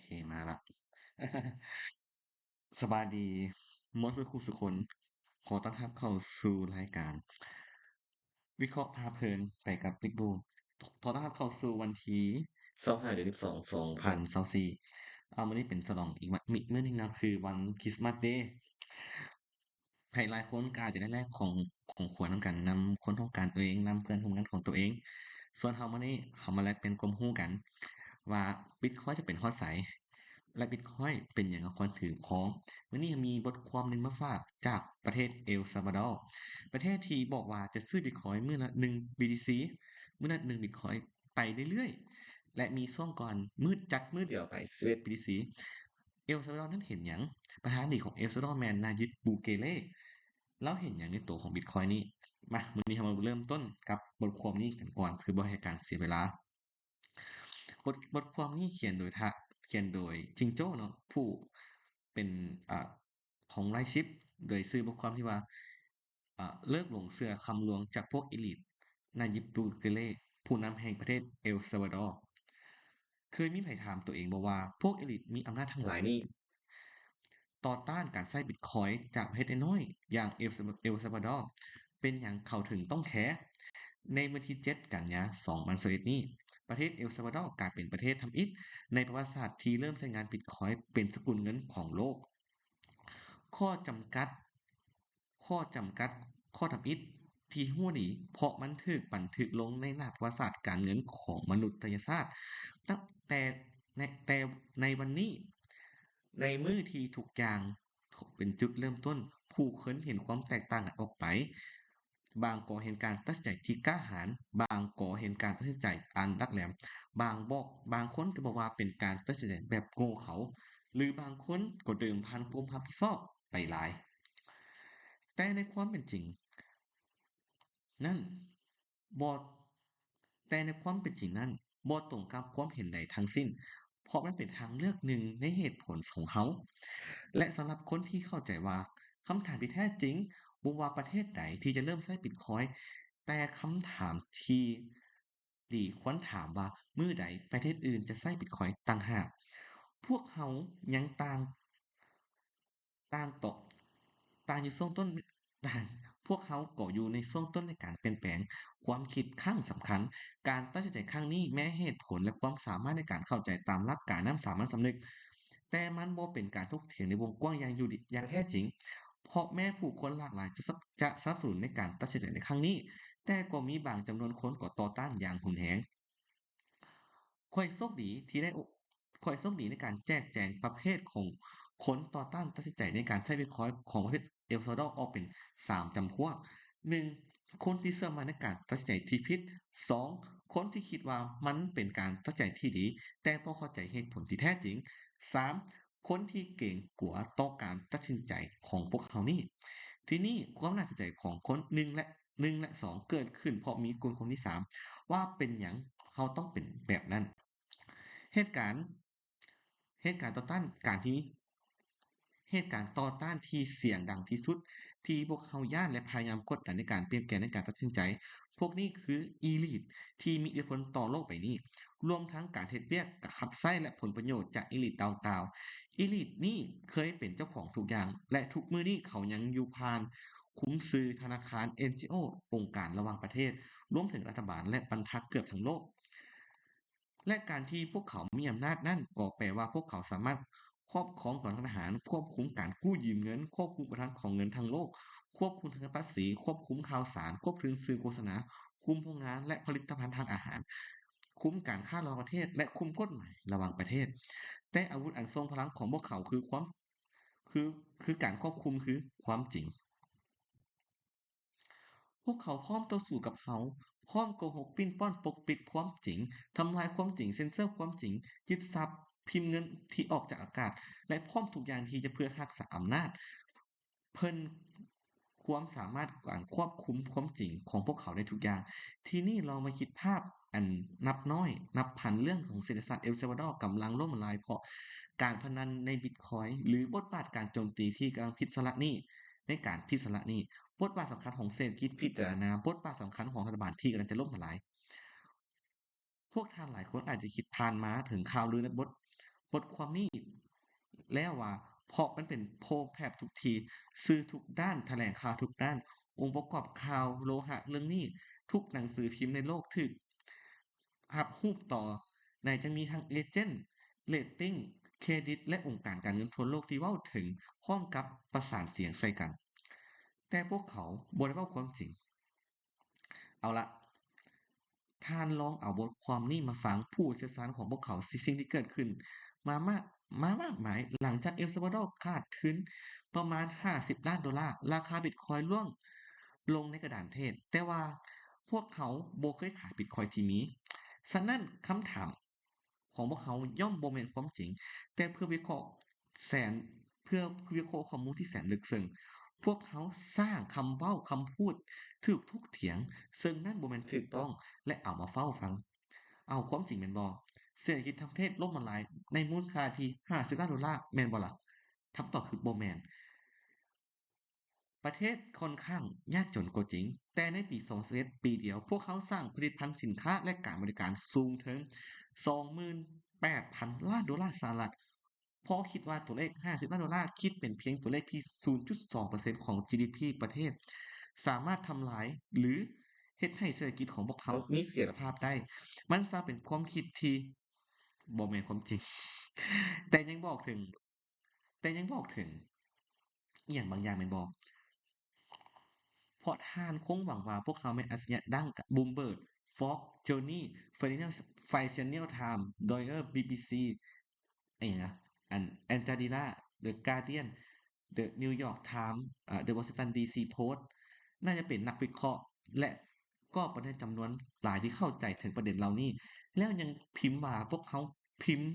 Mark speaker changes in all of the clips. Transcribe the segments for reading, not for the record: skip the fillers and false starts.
Speaker 1: เคมาละสบายดีมดสุขุสุคน ขอต้อนรับเข้าสู่รายการวิเคราะห์พาเพลินไปกับบิ๊กบูมขอต้อนรับเข้าสู่วันที่25 เดือน 12 2024วันนี้เป็นฉลองอีกวันเมื่อนึงนะคือวันคริสต์มาสเดย์ใครหลายคนก็อาจจะได้แลกของขวัญนำกันนำคนต้องการตัวเองนำเพื่อนร่วมงานของตัวเอง ส่วนเฮามื้อนี้เฮามาแลกเป็นความรู้กันว่าบิตคอยน์จะเป็นฮอดไสและบิตคอยน์เป็นหยังก็ควรถือครองมื้อนี้มีบทความหนึ่งมาฝากจากประเทศเอลซัลวาดอร์ประเทศที่บอกว่าจะซื้อบิตคอยน์มื้อละ1 BTC มื้อละ1บิตคอยน์ไปเรื่อยๆและมีช่วงก่อนมื้อเดียวไป11 BTC เอลซัลวาดอร์นั้นเห็นหยังประธานาธิบดีของเอลซัลวาดอร์แม่นนายิบบูเกเลแล้วเห็นหยังในตัวของบิตคอยน์นี้ มาวันนี้เรามาเริ่มต้นกับบทความนี้กันก่อนเพื่อบ่ให้การเสียเวลาบทความนี้เขียนโดยจิงโจ้เนาะผู้เป็นอ่าของไลชิปโดยชื่อบทความที่ว่าเลิกหลงเชื่อคำลวงจากพวกอีลิทนายิบบูเกเลผู้นำแห่งประเทศเอลซัลวาดอร์เคยมีไผถามตัวเองบ่ว่าพวกอีลิทมีอำนาจทั้งหลายนี้ ต่อต้านการใช้บิตคอยน์จากประเทศน้อยๆอย่างเอลซัลวาดอร์เป็นหยังเขาถึงต้องแคร์ในวันที่7กันยายน2021นี้ประเทศเอลซัลวาดอร์กลายเป็นประเทศทำอิฐในประวัติศาสตร์ที่เริ่มใช้งานบิตคอยน์เป็นสกุลเงินของโลกข้อจำกัดข้อจำกัดข้อทำอิฐที่หัวหนีเพราะมันถูกบันทึกลงในหน้าประวัติศาสตร์การเงินของมนุษยชาติตั้งแต่แต่ในวันนี้ ในมื้อที่ทุกอย่างเป็นจุดเริ่มต้นผู้คนเห็นความแตกต่างกันออกไปบางก็เห็นการตัดสินใจที่กล้าหาญบางก็เห็นการตัดสินใจอันลักแหลมบางคนก็บอกว่าเป็นการตัดสินใจแบบโง่เขลาหรือบางคนก็เดิมพันความรับผิดชอบไปหลายแต่ในความเป็นจริงนั่นบ่แต่ในความเป็นจริงนั้นบ่ตรงกับความเห็นใดทั้งสิ้นเพราะมันเป็นทางเลือกหนึ่งในเหตุผลของเขา และสำหรับคนที่เข้าใจว่าคำถามที่แท้จริงบ่ว่าประเทศใดที่จะเริ่มใช้บิตคอยน์แต่คำถามที่ดีควรถามว่ามื้อใดประเทศอื่นจะใช้บิตคอยน์ต่างหากพวกเรายังต่างตกต่างอยู่ช่วงต้นต่างพวกเขาก็อยู่ในช่วงต้นในการเปลี่ยนแปลงความคิดครั้งสำคัญการตัดสินใจครั้งนี้แม้เหตุผลและความสามารถในการเข้าใจตามหลักการนั้นสามัญสำนึก แต่มันบ่เป็นการถกเถียงในวงกว้างอย่างแท้จริง เพราะแม้ผู้คนหลากหลายจะสนับสนุนในการตัดสินใจในครั้งนี้ แต่ก็มีบางจำนวนคนก็ต่อต้านอย่างรุนแรงข้อยโชคดีที่ได้โอข้อยโชคดีในการแจกแจงประเภทของคนต่อต้านตัดสินใจในการใช้บิตคอยน์ของประเทศเอลซัลวาดอร์ออกเป็น3จำพวก1คนที่เชื่อมั่นในการตัดสินใจที่ผิด2คนที่คิดว่ามันเป็นการตัดสินใจที่ดีแต่บ่เข้าใจเหตุผลที่แท้จริง3คนที่เกรงกลัวต่อการตัดสินใจของพวกเขานี่ทีนี้ความน่าสนใจของคน1และ2เกิดขึ้นเพราะมีคนที่3ว่าเป็นหยังเราต้องเป็นแบบนั้นเหตุการณ์เหตุการณ์ต่อต้านการที่มีเหตุการณ์ต่อต้านที่เสียงดังที่สุดที่พวกเขาย้านและพยายามกดดันในการเปลี่ยนแปลงในการตัดสินใจพวกนี้คืออีลิทที่มีอิทธิพลต่อโลกใบนี้รวมทั้งการเฮ็ดเวียกรับใช้และผลประโยชน์จากอีลิทต่างๆอีลิทนี่เคยเป็นเจ้าของทุกอย่างและทุกมื้อนี้เขายังอยู่ผ่านคุ้มซื้อธนาคาร NGO องค์การระหว่างประเทศรวมถึงรัฐบาลและบรรพรรคเกือบทั้งโลก และการที่พวกเขามีอำนาจนั่นก็แปลว่าพวกเขาสามารถครอบครองกองทหารควบคุมการกู้ยืมเงินควบคุมประทานของเงินทั้งโลกควบคุมทางภาษีควบคุมข่าวสารควบคุมสื่อโฆษณาคุมโรงงานและผลิตภัณฑ์ทางอาหารคุมการค้าระหว่างประเทศและคุมกฎหมายระหว่างประเทศแต่อาวุธอันทรงพลังของพวกเขาคือความคือการควบคุมคือความจริง พวกเขาพร้อมต่อสู้กับเราพร้อมโกหกปิ้นป้อนปกปิดความจริงทำลายความจริงเซ็นเซอร์ความจริงยึดทรัพย์พิมพ์เงินที่ออกจากอากาศและพร้อมทุกอย่างที่จะเพื่อรักษาอำนาจเพิ่นความสามารถการควบคุมความจริงของพวกเขาได้ทุกอย่างทีนี้เรามาคิดภาพอันนับน้อยนับพันเรื่องของเศรษฐศาสตร์เอลซัลวาดอร์กำลังล่มละลายเพราะการพนันในบิตคอยน์หรือบทบาทการโจมตีที่กำลังพิศวาสนี้ในการพิศวาสนี้ บทบาทสำคัญของเศรษฐกิจพิจารณาบทบาทสำคัญของรัฐบาลที่กำลังจะล่มสลายพวกท่านหลายคนอาจจะคิดผ่านมาถึงข่าวลือและ บทความนี้แล้วว่าเพราะมันเป็นโพลแพร่ทุกทีสื่อทุกด้านแถลงข่าวทุกด้านองค์ประกอบข่าวโลหะเรื่องนี้ทุกหนังสือพิมพ์ในโลกถูกรับรูปต่อไหนจะมีทั้งเอเจนต์เรตติ้งเครดิตและองค์การการเงินทั่วโลกที่เว้าถึงพร้อมกับประสานเสียงใส่กันแต่พวกเขาบ่ได้เว้าความจริงเอาละ ท่านลองเอาบทความนี้มาฟังผู้เชี่ยวชาญของพวกเขาสิ่งที่เกิดขึ้นมามากมากมายหลังจากเอลซัลวาดอร์ขาดทุนประมาณ50ล้านดอลลาร์ราคาบิตคอยน์ร่วงลงในกระดานเทศแต่ว่าพวกเขาบ่เคยขายบิตคอยน์ที่มีฉะนั้นคำถามของพวกเขาย่อมบ่แม่นความจริงแต่เพื่อวิเคราะห์แสนเพื่อวิเคราะห์ข้อมูลที่แสนลึกซึ้ง พวกเขาสร้างคำเว้าคำพูดถูกถกเถียงซึ่งนั่นบ่แม่นถูกต้องและเอามาเฝ้าฟังเอาความจริงแม่นบ่เศรษฐกิจทางประเทศล่มละลายในมูลค่าที่50ล้านดอลลาร์แม่นบ่ล่ะคำตอบคือบ่แม่น ประเทศค่อนข้างยากจนก็จริง แต่ในปี2021ปีเดียวพวกเขาสร้างผลิตภัณฑ์สินค้าและการบริการสูงถึง 28,000 ล้านดอลลาร์สหรัฐเพราะคิดว่าตัวเลข 50 ล้านดอลลาร์คิดเป็นเพียงตัวเลขที่ 0.2% ของ GDP ประเทศ สามารถทำลายหรือเฮ็ดให้เศรษฐกิจของพวกเขามีเสถียรภาพได้ มันซะเป็นความคิดที่บ่แม่นความจริงแต่ยังบอกถึงแต่ยังบอกถึงอิหยังบางอย่างแม่นบ่ เพราะท่านคงหวังว่าพวกเขาแม่นอัจฉริยะดังกับ Bloomberg, Fox, Journey, Financial Times, Reuters, BBC ไอ้หยังนะAl Jazeera, The Guardian, The New York Times The Washington DC Post น่าจะเป็นนักวิเคราะห์และก็ประเด็นจำนวนหลายที่เข้าใจถึงประเด็นเหล่านี้แล้วยังพิมพ์ว่าพวกเขาพิมพ์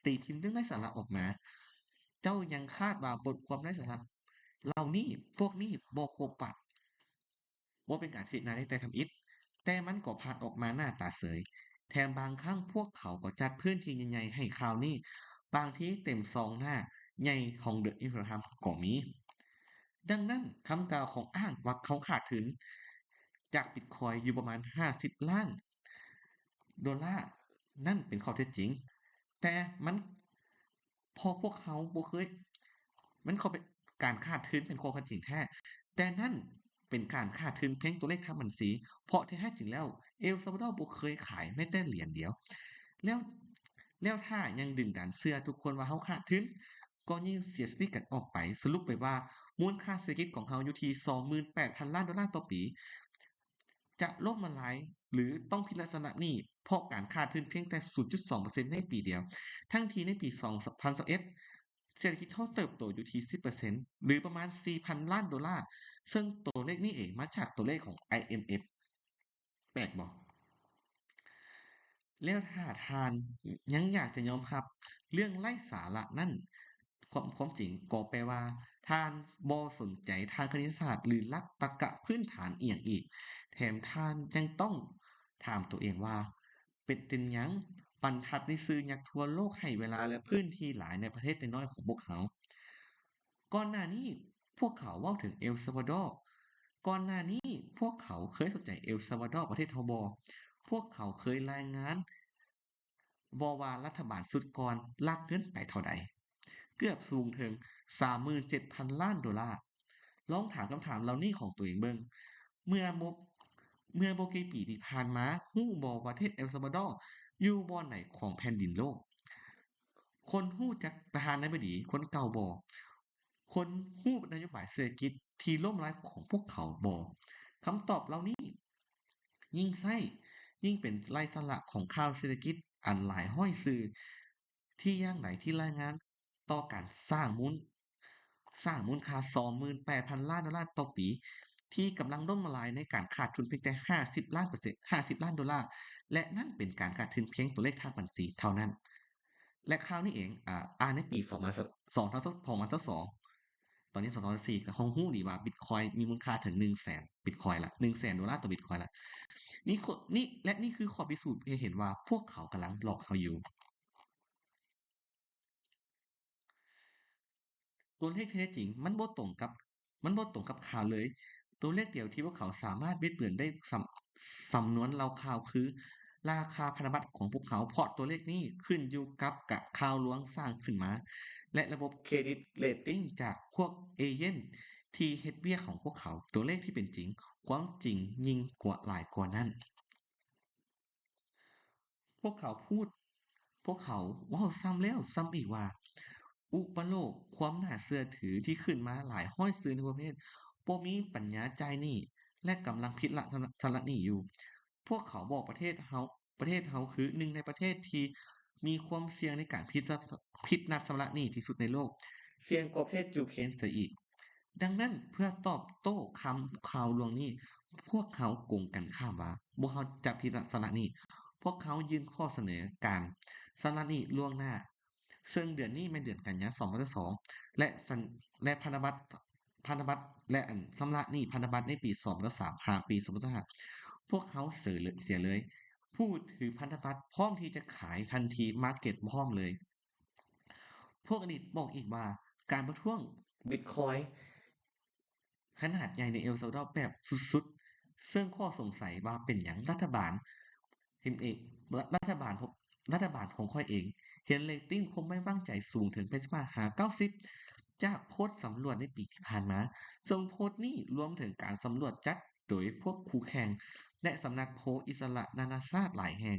Speaker 1: ตีพิมพ์เรื่องไร้สาระออกมาเจ้ายังคาดว่าบทความไร้สาระเหล่านี้พวกนี้บ่ครบปะ บ่เป็นการคิดหน้าในแต่ทำอิฐแต่มันก็ผลัดออกมาหน้าตาเสยแถมบางครั้งพวกเขาก็จัดพื้นที่ใหญ่ๆให้ข่าวนี้บางทีเต็มซองหน้าใหญ่ของ The Economist ก็มีดังนั้นคำกล่าวของอ้างว่าเขาขาดทุนจากบิตคอยน์อยู่ประมาณ50ล้านดอลลาร์นั่นเป็นข้อเท็จจริงแต่มันพอพวกเขาบ่เคยมันเขาเป็นการคาดทุนเป็นข้อเท็จจริงแท้ แต่นั่นเป็นการคาดคะเนเพียงตัวเลขทางบัญชีเพราะที่แท้จริงแล้วเอลซัลวาดอร์บ่เคยขายแม้แต่เหรียญเดียวแล้วแล้วถ้ายังดึงดันเชื่อทุกคนว่าเขาขาดทุนก็ยิ่งเสียสติกันออกไปสรุปไปว่ามูลค่าเศรษฐกิจของเขาอยู่ที่ 28,000 ล้านดอลลาร์ต่อปีจะล่มละลายหรือต้องพิจารณาหนี้เพราะการขาดทุนเพียงแต่ 0.2% ในปีเดียวทั้งที่ในปี2021เศรษฐกิจเขาเติบโตอยู่ที่ 10%หรือประมาณ 4,000 ล้านดอลลาร์ ซึ่งตัวเลขนี้เองมาจากตัวเลขของ IMF แปลกบ่แล้วถ้าท่านยังอยากจะยอมรับเรื่องไร้สาระนั่นความจริงก็แปลว่าท่านบ่สนใจทางคณิตศาสตร์หรือหลักตรรกะพื้นฐานอิหยังอีกแถมท่านยังต้องถามตัวเองว่าเป็นหยังบรรทัดในสื่อยักษ์ทั่วโลกให้เวลาและพื้นที่หลายในประเทศน้อยๆของพวกเขา ก่อนหน้านี้พวกเขาเว้าถึงเอลซัลวาดอร์ก่อนหน้านี้พวกเขาเคยสนใจเอลซัลวาดอร์ประเทศเราบ่พวกเขาเคยรายงานบ่ว่ารัฐบาลสุดก่อนลักเงินไปเท่าใดเกือบสูงถึง 37,000 ล้านดอลลาร์ลองถามคำถามเหล่านี้ของตัวเองเบิ่งเมื่อบ่เมื่อบ่กี่ปีที่ผ่านมารู้บ่ว่าประเทศเอลซัลวาดอร์อยู่บ่อนไหนของแผ่นดินโลก คนฮู้จักประธานาธิบดีคนเก่าบ่คนฮู้นโยบายเศรษฐกิจที่ล่มล้างของพวกเขาบ่คำตอบเหล่านี้ยิ่งใช้ยิ่งเป็นไร้สาระของข่าวเศรษฐกิจอันหลายร้อยสื่อที่อย่างไหนที่รายงานต่อการสร้างมูลค่า 28,000 ล้านดอลลาร์ต่อปีที่กำลังล่มละลายในการขาดทุนเพียงแต่50ล้านเปอร์เซ็นต์50ล้านดอลลาร์และนั่นเป็นการขาดทุนเพียงตัวเลขทางบัญชีเท่านั้น และคราวนี้เองในปี2022ตอนนี้2024ก็คงรู้ดีว่าบิตคอยน์มีมูลค่าถึง100,000บิตคอยน์ละ100,000ดอลลาร์ต่อบิตคอยน์ละนี่คือข้อพิสูจน์ให้เห็นว่าพวกเขากำลังหลอกเราอยู่ ตัวเลขที่แท้จริงมันบ่ตรงกับข่าวเลยตัวเลขเดียวที่พวกเขาสามารถบิดเบือนได้สำนวนเล่าข่าวคือ ราคาพันธบัตรของพวกเขาเพราะตัวเลขนี้ขึ้นอยู่กับข่าวลวงสร้างขึ้นมาและระบบเครดิตเรตติ้งจากพวกเอเจนต์ที่เฮ็ดเวียกของพวกเขาตัวเลขที่เป็นจริงความจริงยิ่งกว่าหลายกว่านั้น พวกเขาพูด พวกเขาเว้าซ้ำแล้วซ้ำอีกว่าอุปโลกความน่าเชื่อถือที่ขึ้นมาหลายร้อยสื่อในประเทศบ่มีปัญญาจ่ายหนี้และกำลังผิดละชำระหนี้อยู่ พวกเขาบอกประเทศเฮาคือหนึ่งในประเทศที่มีความเสี่ยงในการผิดนัดชำระหนี้ที่สุดในโลกเสี่ยงกว่าประเทศยูเครนเสียอีก ดังนั้นเพื่อตอบโต้คำข่าวลวงนี้พวกเขาโกงกันข้ามว่าพวกเขาจะพิจารณานี้พวกเขายื่นข้อเสนอการชำระหนี้ล่วงหน้าซึ่งเดือนนี้เป็นเดือนกันยายน2022และสัญและพันธบัตรและชำระหนี้พันธบัตรในปี2023หากปี2025พวกเขาเสียเลยผู้ถือพันธบัตรพร้อมที่จะขายทันทีมาร์เก็ตพร้อมเลย พวกอดีตบอกอีกว่าการประท้วงบิตคอยน์ขนาดใหญ่ในเอลซัลวาดอร์แบบสุดๆซึ่งข้อสงสัยว่าเป็นหยังรัฐบาลเห็นเองรัฐบาลของข้อยเองเห็นเรตติงความไว้วางใจสูงถึงไปประมาณ90จากโพสต์สำรวจในปีที่ผ่านมาซึ่งโพสต์นี้รวมถึงการสำรวจจัดโดยพวกคู่แข่งและสำนักโพลอิสระนานาชาติหลายแห่ง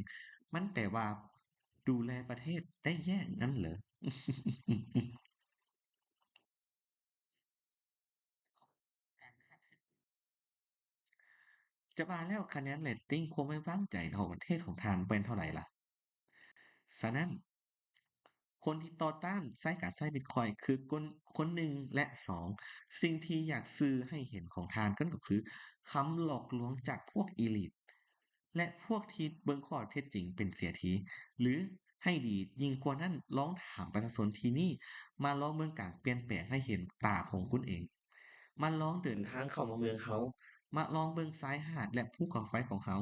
Speaker 1: มันแปลว่าดูแลประเทศได้แย่งั้นเหรอ จะมาแล้วคะแนนเรตติงความไว้วางใจของประเทศของทานเป็นเท่าไหร่ล่ะฉะนั้นคนที่ต่อต้านการใช้บิตคอยน์คือคนหนึ่งและสองสิ่งที่อยากสื่อให้เห็นของทานก็คือคำหลอกลวงจากพวกอีลิทและพวกที่เบิ่งข้อเท็จจริงเป็นเสียทีหรือให้ดียิ่งกว่านั้นลองถามประชาชนที่นี่มาลองเมืองการเปลี่ยนแปลงให้เห็นตาของคุณเองมาลองเดินทางเข้ามาเมืองเขา มาลองเบิ่งชายหาดและภูเขาไฟของเขา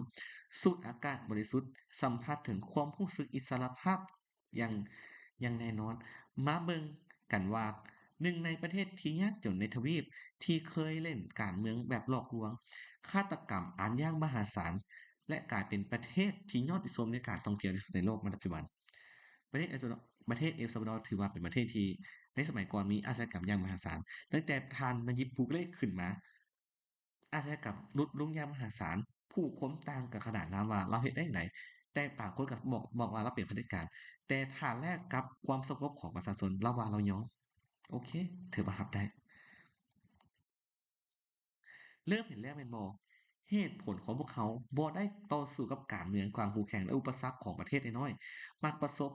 Speaker 1: สูดอากาศบริสุทธิ์สัมผัสถึงความรู้สึกอิสรภาพอย่างอย่างแน่นอนมาเบิ่งกันว่าหนึ่งในประเทศที่ยากจนในทวีปที่เคยเล่นการเมืองแบบหลอกลวงฆาตกรรมอันอย่างมหาศาลและกลายเป็นประเทศที่ยอดนิยมในการท่องเที่ยวที่สุดในโลกในปัจจุบันประเทศเอลซัลวาดอร์ถือว่าเป็นประเทศที่ในสมัยก่อนมีอาชญากรรมอย่างมหาศาลตั้งแต่ทานนาย b บ u กเลขขึ้นมา อาชญากรรมลดลงอย่างมหาศาลผู้คนต่างกันขนาดนั้นว่าเราเฮ็ดได้จั่งใดแต่บางคนก็บอกว่าเราเป็นเผด็จการแต่ถ้าแลกกับความสงบของประชาชนเราว่าเรายอมโอเคถือว่ารับได้ เริ่มเห็นแล้วแม่นบ่เหตุผลของพวกเขาบ่ได้ต่อสู้กับการเมืองความคู่แข่งและอุปสรรคของประเทศน้อยๆมักประสบ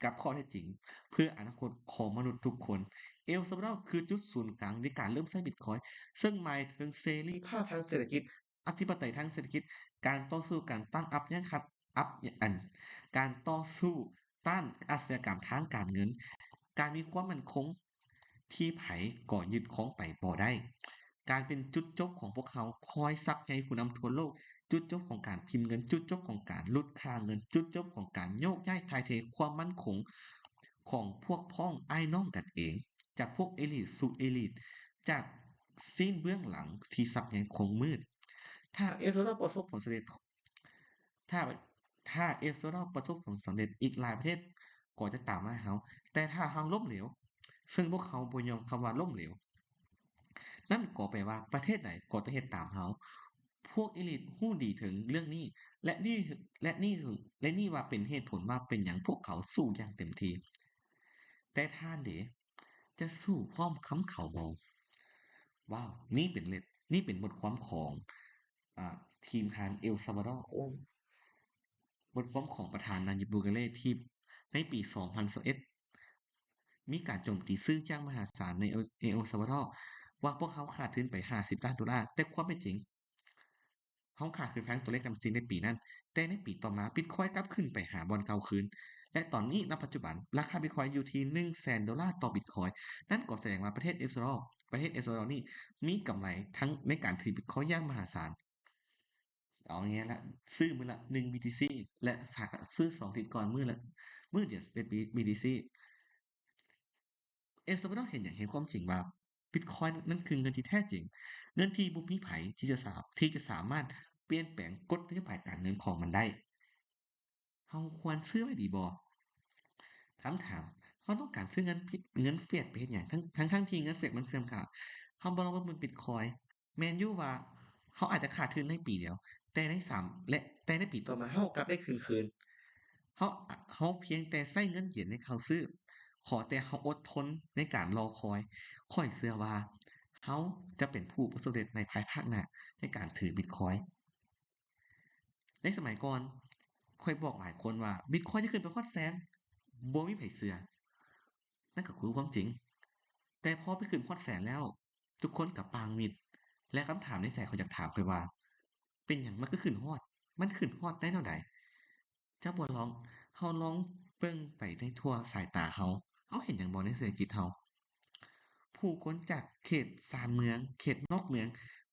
Speaker 1: กับข้อเท็จจริงเพื่ออนาคตของมนุษย์ทุกคนเอลซัลวาดอร์คือจุดศูนย์กลางในการเริ่มใช้บิตคอยน์ซึ่งหมายถึงเสรีภาพทางเศรษฐกิจอธิปไตยทางเศรษฐกิจการต่อสู้การตั้งอัพยังครับอัพอันการต่อสู้ต้านอาชญากรรมทางการเงินการมีความมั่นคงที่ไผก็ยึดครองไปบ่ได้ การเป็นจุดจบของพวกเขาคอยซักใยผู้นำทั่วโลกจุดจบของการพิมพ์เงินจุดจบของการลดค่าเงินจุดจบของการโยกย้ายถ่ายเทความมั่นคงของพวกพ้องอ้ายน้องกันเองจากพวกเอลิทสู่เอลิทจากซีนเบื้องหลังที่ซับใยคงมืดถ้าเอลซัลวาดอร์ประสบผลสำเร็จถ้าถ้าเอลซัลวาดอร์ประสบผลสำเร็จอีกหลายประเทศก็จะตามมาให้เราแต่ถ้าเราล้มเหลวซึ่งพวกเขาบ่ยอมคำว่าล้มเหลว นั่นก็แปลว่าประเทศใดก็จะเฮ็ดตามเราพวก elite รู้ดีถึงเรื่องนี้และนี่และนี่ว่าเป็นเหตุผลว่าเป็นหยังพวกเขาสู้อย่างเต็มที่แต่ท่านเดะจะสู้พร้อมค้ำเขาบ่ว้าวนี่เป็นบทความของอ่าทีมทหารเอลซัลวาดอร์โอ้บทความของประธานาธิบดีบูเกเลที่ในปี2021มีการโจมตีสื่ออย่างมหาศาลในเอลซัลวาดอร์ว่าพวกเขาขาดทุนไป50ล้านดอลลาร์แต่ความเป็นจริง เขาขาดคือแพงตัวเลขจำซิงในปีนั้น แต่ในปีต่อมาบิตคอยน์กลับขึ้นไปหาบอนเก่าคืน และตอนนี้ณปัจจุบันราคาบิตคอยน์อยู่ที่100,000 ดอลลาร์ต่อบิตคอยน์นั่นก็แสดงว่าประเทศเอลซัลวาดอร์นี่มีกำไรทั้งในการถือบิตคอยน์อย่างมหาศาลเอาง่ายๆละซื้อมื้อละ1 BTC และซื้อ2อาทิตย์ก่อนมื้อเดียว11 BTC เอลซัลวาดอร์เห็นความจริงว่าบิตคอยน์นั้นคือเงินที่แท้จริงเงินที่บ่มีไผที่จะสามารถเปลี่ยนแปลงกฎนโยบายการเงินของมันได้ เราควรซื้อไว้ดีบ่ถามเราต้องการซื้อเงินเฟียดไปเฮ็ดหยังทั้งที่เงินเฟียดมันเสื่อมค่าเราบ่ลองมาเบิ่งบิตคอยน์แม่นอยู่ว่าเราอาจจะขาดทุนในปีเดียวแต่ใน3แต่ในปีต่อมาเรากลับได้คืนเราเราเพียงแต่ใช้เงินเหรียญในเขาซื้อขอแต่เราอดทนในการรอคอยข้อยเชื่อว่าเราจะเป็นผู้ประสบความสำเร็จในภายภาคหน้าในการถือบิตคอยน์ ในสมัยก่อนข้อยบอกหลายคนว่าบิตคอยน์จะขึ้นไปฮอดแสนบ่มีไผเชื่อนั่นก็คือความจริงแต่พอไปขึ้นฮอดแสนแล้วทุกคนก็ปางมิดและคำถามในใจเขาอยากถามข้อยว่าเป็นหยังมันคือขึ้นฮอดมันขึ้นฮอดได้แนวใดเจ้าบ่ลองเราลองเบิ่งไปในทั่วสายตาเราเห็นหยังบ่ในเศรษฐกิจเราผู้คนจากเขตชานเมืองเขตนอกเมือง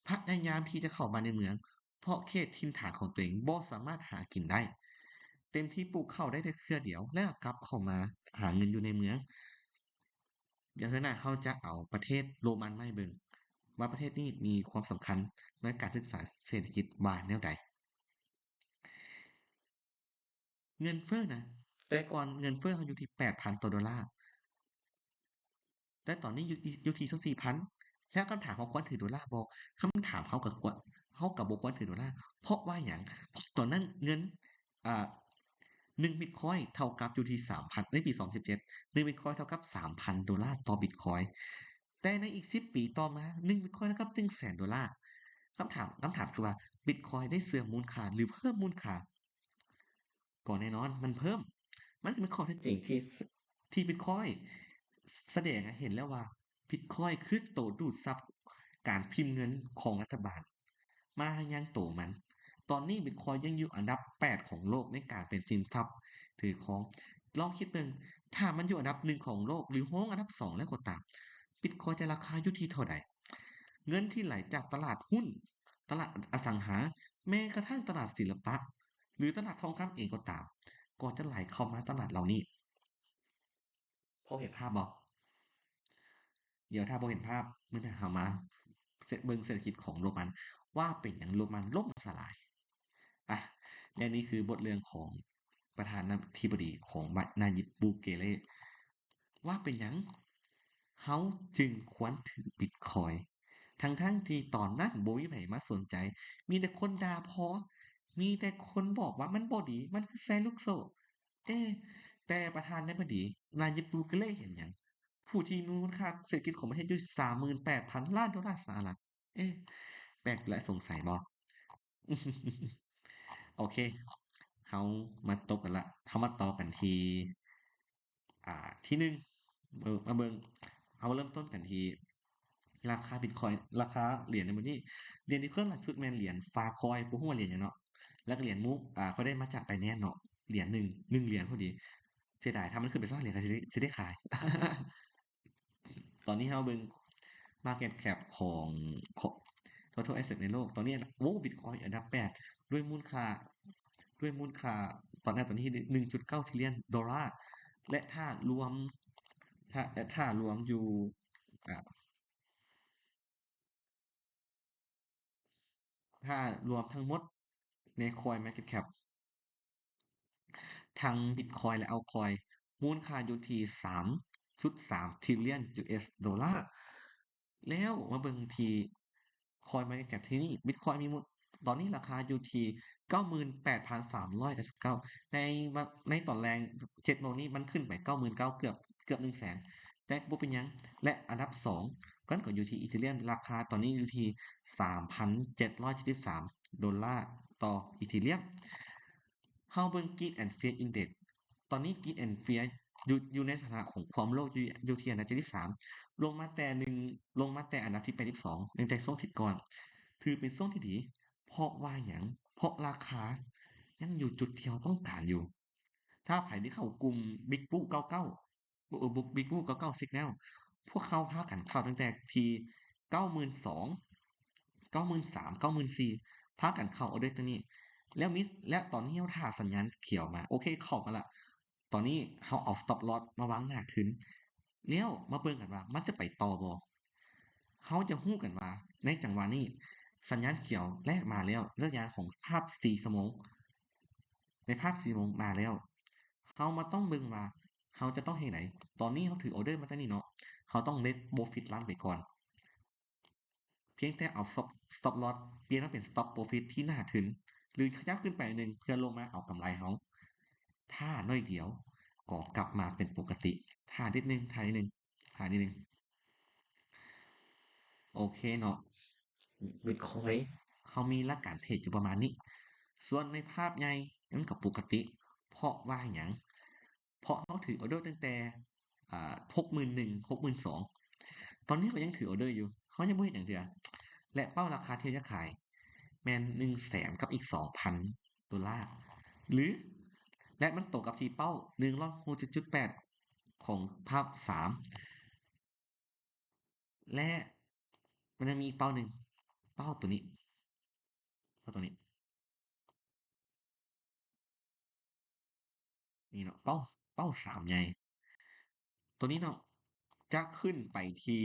Speaker 1: พยายามที่จะเข้ามาในเมืองเพราะเขตถิ่นฐานของตัวเองบ่สามารถหากินได้ เต็มที่ปลูกข้าวได้แต่เทื่อเดียวแล้วก็กลับเข้ามาหาเงินอยู่ในเมืองเดี๋ยวเทื่อหน้าเราจะเอาประเทศโรมันมาให้เบิ่งว่าประเทศนี้มีความสำคัญในการศึกษาเศรษฐกิจว่าแนวใดเงินเฟ้อนะแต่ก่อนเงินเฟ้อเราอยู่ที่8,000 ต่อดอลลาร์แต่ตอนนี้อยู่ที่24,000แล้วคำถามว่าควรถือดอลลาร์บ่คำถามเราก็บ่ควรถือดอลลาร์เพราะว่าหยังเพราะตอนนั้นเงินอ่า1บิตคอยน์เท่ากับอยู่ที่3,000ในปี2017 1บิตคอยน์เท่ากับ $3,000 ต่อบิตคอยน์แต่ในอีก10ปีต่อมา1บิตคอยน์เท่ากับ $100,000 คำถามคือว่าบิตคอยน์ได้เสื่อมมูลค่าหรือเพิ่มมูลค่าก็แน่นอนมันเพิ่มมันเป็นข้อเท็จจริงที่บิตคอยน์แสดงให้เห็นแล้วว่าบิตคอยน์คือตัวดูดซับการพิมพ์เงินของรัฐบาลมายังตัวมันตอนนี้บิตคอยน์ยังอยู่อันดับ8ของโลกในการเป็นสินทรัพย์ถือของลองคิดเบิ่งถ้ามันอยู่อันดับ1ของโลกหรือโฮงอันดับ2แล้วก็ตามบิตคอยน์จะราคาอยู่ที่เท่าใดเงินที่ไหลจากตลาดหุ้นตลาดอสังหาแม้กระทั่งตลาดศิลปะหรือตลาดทองคำเองก็ตามก็จะไหลเข้ามาตลาดเหล่านี้พอเห็นภาพบ่ เดี๋ยวถ้าบ่เห็นภาพมื้อหน้าเรามาเบิ่งเศรษฐกิจของโรมันว่าเป็นหยังโรมันล่มสลายอะและนี่คือบทเรื่องของประธานาธิบดีของนายิบบูเกเลว่าเป็นหยังเขาจึงควรถือบิตคอยน์ทั้งที่ตอนนั้นบ่มีไผมาสนใจมีแต่คนด่าพ้อมีแต่คนบอกว่ามันบ่ดีมันคือแชร์ลูกโซ่เอ๊แต่ประธานาธิบดีนายิบบูเกเลเห็นหยัง ผู้ที่มีมูลค่าเศรษฐกิจของประเทศอยู่38,000 ล้านดอลลาร์สหรัฐเอ๊ะแปลกและสงสัยบ่โอเคเรามาตกกันละเรามาต่อกันที่ที่หนึ่งมาเบิ่งเอาเริ่มต้นกันที่ราคาบิตคอยน์ราคาเหรียญในมื้อนี้เหรียญที่เพิ่มล่าสุดแม่นเหรียญ Filecoin บ่ฮู้ว่าเหรียญหยังเนาะแล้วก็เหรียญ MOOC เขาได้มาจาก Binance เนาะเหรียญหนึ่งเหรียญพอดีเสียดายถ้ามันขึ้นไป2เหรียญก็สิได้ขาย ตอนนี้เราเบิ่ง market cap ของ total asset ในโลกตอนนี้โอ้บิตคอยอันดับ8ด้วยมูลค่าด้วยมูลค่าตอนนี้1.9 trillion ดอลลาร์และถ้ารวมอยู่อ่าถ้ารวมทั้งหมดใน Coin Market Cap ทั้ง Bitcoin และ Altcoin มูลค่าอยู่ที่3.3 trillion US ดอลลาร์แล้วมาเบิ่งที่ Coin Market Cap ที่นี่ Bitcoin ตอนนี้ราคาอยู่ที่98,399ในในตอนแรง7โมงนี้มันขึ้นไป99,000เกือบ100,000แต่บ่เป็นหยังและอันดับ2ก็อยู่ที่ Ethereum ราคาตอนนี้อยู่ที่3,773ดอลลาร์ต่อ Ethereum เราเบิ่ง Greed and Fear Index ตอนนี้ Greed and Fear อยู่ในสถานะของความโลภอยู่ที่อันดับ73ลงมาแต่ลงมาแต่อันดับที่82ตั้งแต่ช่วงอาทิตย์ก่อนถือเป็นช่วงที่ดีเพราะว่าหยังเพราะราคายังอยู่จุดที่เราต้องการอยู่ถ้าไผที่เข้ากลุ่ม Big Blue 99Big Blue 99 Signal พวกเขาพากันเข้าตั้งแต่ที่92,000 93,000 94,000พากันเข้าออร์เดอร์ตัวนี้ และตอนนี้เราท่าสัญญาณเขียวมาโอเคเข้ามาละตอนนี้เราเอา stop loss มาวางหน้าขึ้นแล้วมาเบิ่งกันว่ามันจะไปต่อบ่เราจะรู้กันว่าในจังหวะนี้สัญญาณเขียวแรกมาแล้วสัญญาณของภาพ4ชั่วโมง ในภาพ4โมงมาแล้วเรามาต้องเบิ่งว่าเราจะต้องเฮ็ดจั่งใดตอนนี้เราถือออร์เดอร์มาแต่นี้เนาะเราต้อง let profit run ไปก่อนเพียงแต่เอา stop loss เปลี่ยนมาเป็น stop profit ที่น่าถึงหรือขยับขึ้นไปหนึ่งเพื่อลงมาเอากำไรเราถ้าน้อยเดียวก็กลับมาเป็นปกติท่านิดนึงท่านิดนึงท่านิดนึงโอเคเนาะ Bitcoin เขามีหลักการเทรดอยู่ประมาณนี้ส่วนในภาพใหญ่นั้นก็ปกติเพราะว่าหยังเพราะเขาถือออร์เดอร์ตั้งแต่61,000 62,000ตอนนี้เขายังถือออร์เดอร์อยู่เขายังบ่เฮ็ดหยังเทื่อและเป้าราคาที่จะขายแม่น100,000กับอีก 2,000 ดอลลาร์หรือและมันตรงกับที่เป้า167.8ของภาพ3และมันยังมีอีกเป้าหนึ่งเป้าตัวนี้เป้าตัวนี้นี่เนาะเป้า3ใหญ่ ตัวนี้เนาะจะขึ้นไปที่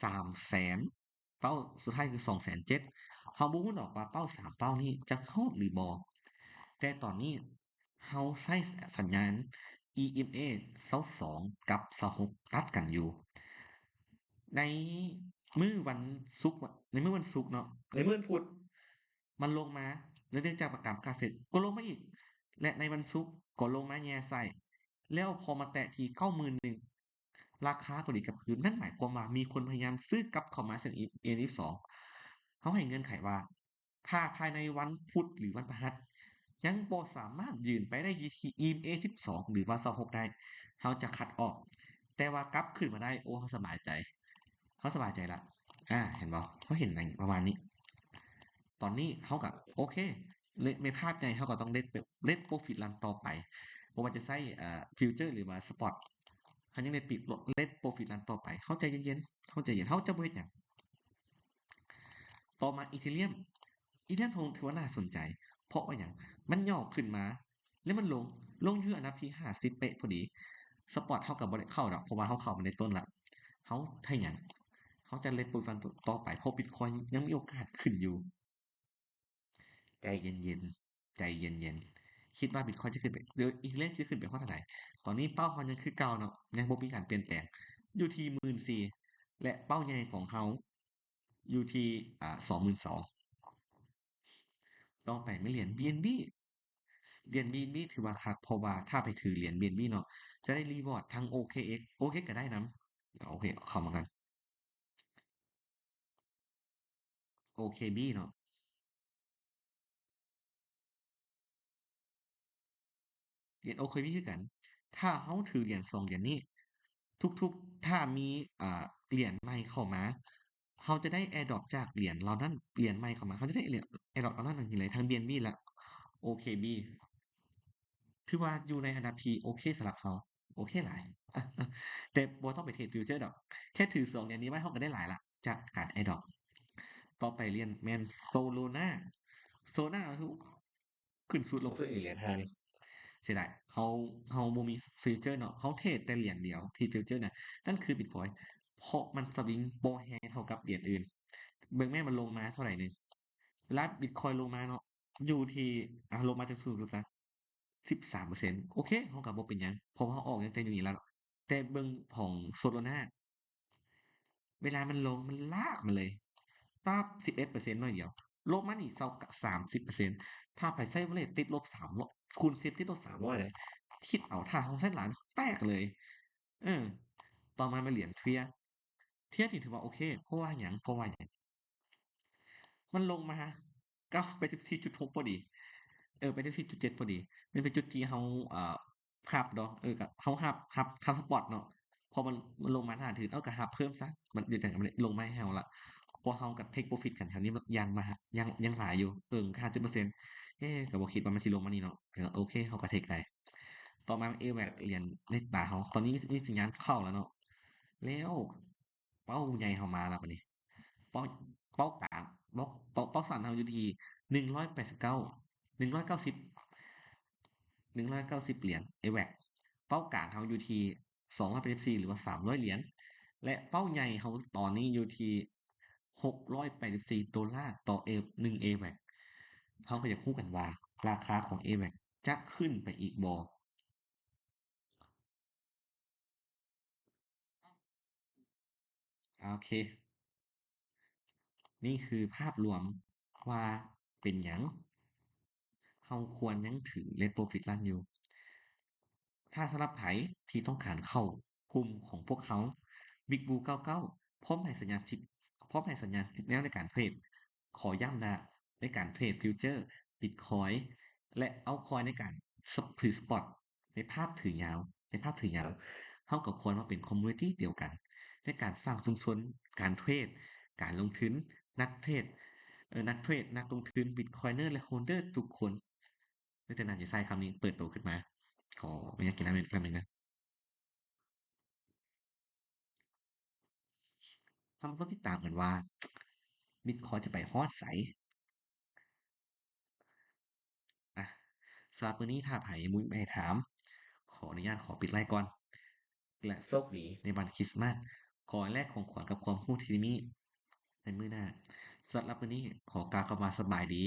Speaker 1: 300,000เป้าสุดท้ายคือ270,000เราบ่รู้ดอกว่าเป้า3เป้านี้จะฮอดหรือบ่แต่ตอนนี้เราใช้สัญญาณ EMA 22กับ26ตัดกันอยู่ในมื้อวันศุกร์ในมื้อวันศุกร์เนาะในมื้อวันพุธมันลงมาแล้วเนื่องจากประกาศการเฟดก็ลงมาอีกและในวันศุกร์ก็ลงมาแย่ใส่แล้วพอมาแตะที่91,000ราคาก็ดีกลับคืนนั่นหมายความว่ามีคนพยายามซื้อกลับเข้ามาซึ่ง EM22เขาให้เงื่อนไขว่าถ้าภายในวันพุธหรือวันพฤหัสยังบ่สามารถยืนไปได้อยู่ที่ EMA12 หรือว่า26ได้เขาจะคัดออกแต่ว่ากลับขึ้นมาได้โอ้เขาสบายใจเขาสบายใจละเห็นบ่เขาเห็นอย่างประมาณนี้ตอนนี้เขาก็โอเคในภาพใหญ่เขาก็ต้องเล่นโปรฟิตรันต่อไปบ่ว่าจะใช้ฟิวเจอร์หรือว่าสปอตเขายังเล่นโปรฟิตรันต่อไปเขาใจเย็นๆเขาใจเย็นเขาจะบ่เฮ็ดหยังต่อมาอีเธเรียมถือว่าน่าสนใจเพราะว่าหยังมันย่อขึ้นมาแล้วมันลงอยู่อันดับที่50เป๊ะพอดีสปอตเท่ากับบ่ได้เข้าดอกเพราะว่าเขาเข้ามาในต้นละเขาถ้าหยังเขาจะเล่นโปรฟิตรันต่อไปเพราะบิตคอยน์ยังมีโอกาสขึ้นอยู่ใจเย็นๆใจเย็นๆคิดว่าบิตคอยน์จะขึ้นไปเดี๋ยวอีกเรื่องจะขึ้นไปเพราะเท่าไหร่ตอนนี้เป้าเขายังคือเก่าเนาะยังบ่มีการเปลี่ยนแปลงอยู่ที่14,000และเป้าใหญ่ของเขาอยู่ที่22,000ต่อไปไม่เหรียญ BNB เหรียญ BNB ถือว่าคักเพราะว่าถ้าไปถือเหรียญ BNB เนาะจะได้รีวอร์ดทั้ง OKX OKX ก็ได้นำเดี๋ยวโอเคเข้ามากัน OKB เนาะเหรียญ OKB คือกันถ้าเราถือเหรียญ2เหรียญนี้ทุกๆถ้ามีเหรียญใหม่เข้ามาเราจะได้ Airdrop จากเหรียญเหล่านั้นเหรียญใหม่เข้ามาเราจะได้เหรียญ Airdrop เหล่านั้นทันทีเลยทั้ง BNB และ OKB ถือว่าอยู่ในอันดับที่โอเคสำหรับเราโอเคหลายแต่บ่ต้องไปเทรดฟิวเจอร์ดอกแค่ถือ2อย่างนี้ไว้เราก็ได้หลายละจากการ Airdrop ต่อไปเรียนแม่น Solana Solana คือขึ้นสุดลงสุดอีกเหรียญ5นี่เสียดายเราบ่มีฟิวเจอร์เนาะเราเทรดแต่เหรียญเดียวที่ฟิวเจอร์น่ะนั่นคือ Bitcoin เพราะมันสวิงบ่แรงเท่ากับเหรียญอื่นเบิ่งแม่มันลงมาเท่าไหร่นึงเวลา Bitcoin ลงมาเนาะอยู่ที่ลงมาจาก0.3 13%โอเคเราก็บ่เป็นหยังเพราะว่าเราออกตั้งแต่อยู่นี่แล้วแต่เบิ่งของ Solana เวลามันลงมันลากมาเลยปั๊บ11%หน่อยเดียวลบมานี่30%ถ้าไผใช้ average ติดลบ300คูณ10ติดลบ300เลยคิดเอาถ้าเราใช้ล้านแตกเลยเออต่อมาเป็นเหรียญ Tether นี่ถือว่าโอเคเพราะว่าหยังมันลงมาก้าวไป14.6พอดีไป14.7พอดีมันเป็นจุดที่เราอ่าหับเนาะก็เราหับทำสปอร์ตเนาะพอมันลงมาหน้าถือเอาก็หับเพิ่มซะมันเดี๋ยวจั่งมันลงมาให้เราละพอเราก็เทกโพรฟิตกันแถวนี้มันยังหลายอยู่50%ก็บ่คิดว่ามันสิลงมานี่เนาะก็โอเคเราก็เทกได้ต่อมา AWAC เหรียญในตาเราตอนนี้มีสัญญาณเข้าแล้วเนาะแล้วเป้าใหญ่เรามาแล้วบัดนี้ เป้าเป้ากลางเป้าสั้นเราอยู่ที่189 190 190เหรียญ AWAC เป้ากลางเราอยู่ที่284หรือว่า300เหรียญและเป้าใหญ่เราตอนนี้อยู่ที่$684ต่อ1 AWAC เราก็อยากรู้กันว่า ราคาของ AVAX จะขึ้นไปอีกบ่โอเคนี่คือภาพรวมว่าเป็นหยังเราควรยังถือ Let Profit Run อยู่ ถ้าสำหรับไผที่ต้องการเข้ากลุ่มของพวกเขา Big Blue 99พร้อมให้สัญญาณทิศพร้อมให้สัญญาณแนวในการเทรดขอย้ำนะในการเทรดฟิวเจอร์ Bitcoin และเอาคอยในการถือสปอตในภาพถือยาวในภาพถือยาวเท่ากับควรมาเป็นคอมมูนิตี้เดียวกันในการสร้างชุมชนการเทรดการลงทุนนักเทรดนักลงทุน Bitcoiner และ Holder ทุกคนในแต่นั้นจะใช้คำนี้เปิดตัวขึ้นมาขอไม่อยากกินน้ำแป๊บนึงนะ ทำต้องติดตามกันว่าบิตคอยจะไปฮอดไสอ่ะสำหรับมื้อนี้ถ้าไผมุ้ยไม่ให้ถามขออนุญาตขอปิดไลน์ก่อนและโชคดีในวันคริสต์มาสขอแลกของขวัญกับความรู้ที่มีในมื้อหน้าสำหรับมื้อนี้ขอกล่าวคำว่าสบายดี